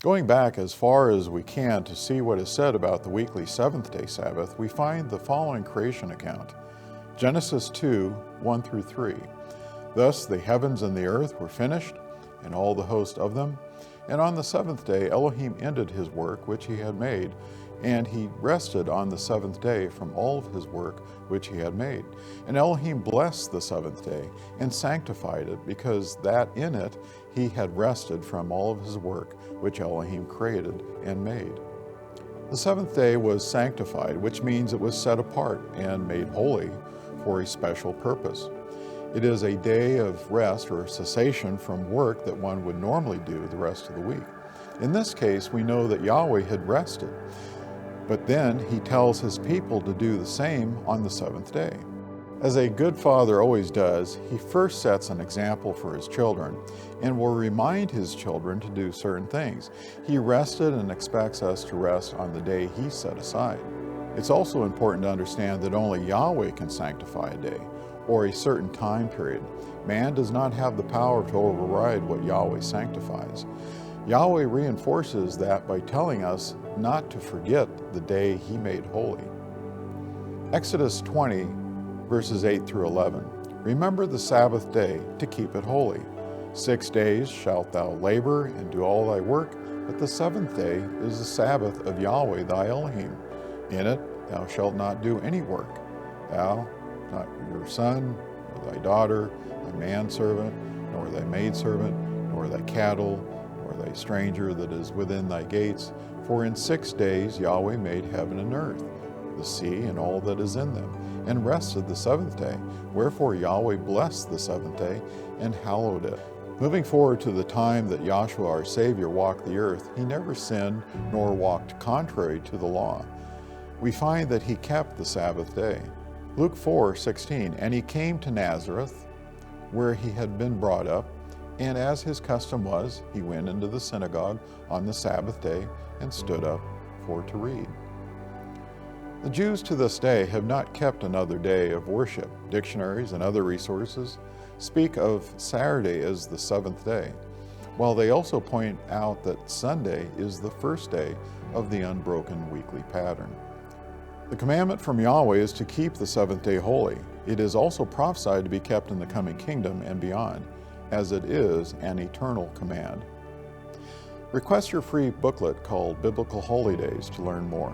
Going back as far as we can to see what is said about the weekly seventh-day Sabbath, we find the following creation account. Genesis 2, 1 through 3. Thus the heavens and the earth were finished, and all the host of them. And on the seventh day Elohim ended his work which he had made, and he rested on the seventh day from all of his work which he had made. And Elohim blessed the seventh day and sanctified it, because that in it he had rested from all of his work which Elohim created and made. The seventh day was sanctified, which means it was set apart and made holy for a special purpose. It is a day of rest or cessation from work that one would normally do the rest of the week. In this case, we know that Yahweh had rested, but then he tells his people to do the same on the seventh day. As a good father always does, he first sets an example for his children and will remind his children to do certain things. He rested and expects us to rest on the day he set aside. It's also important to understand that only Yahweh can sanctify a day or a certain time period. Man does not have the power to override what Yahweh sanctifies. Yahweh reinforces that by telling us not to forget the day he made holy. Exodus 20, verses 8 through 11. Remember the Sabbath day to keep it holy. 6 days shalt thou labor and do all thy work, but the seventh day is the Sabbath of Yahweh thy Elohim. In it thou shalt not do any work, thou, not your son, nor thy daughter, thy manservant, nor thy maidservant, nor thy cattle, nor thy stranger that is within thy gates. For in 6 days Yahweh made heaven and earth, the sea and all that is in them, and rested the seventh day. Wherefore Yahweh blessed the seventh day and hallowed it. Moving forward to the time that Yahshua our Savior walked the earth, he never sinned nor walked contrary to the law. We find that he kept the Sabbath day. Luke 4:16, and he came to Nazareth, where he had been brought up, and as his custom was, he went into the synagogue on the Sabbath day and stood up for to read. The Jews to this day have not kept another day of worship. Dictionaries and other resources speak of Saturday as the seventh day, while they also point out that Sunday is the first day of the unbroken weekly pattern. The commandment from Yahweh is to keep the seventh day holy. It is also prophesied to be kept in the coming kingdom and beyond, as it is an eternal command. Request your free booklet called Biblical Holy Days to learn more.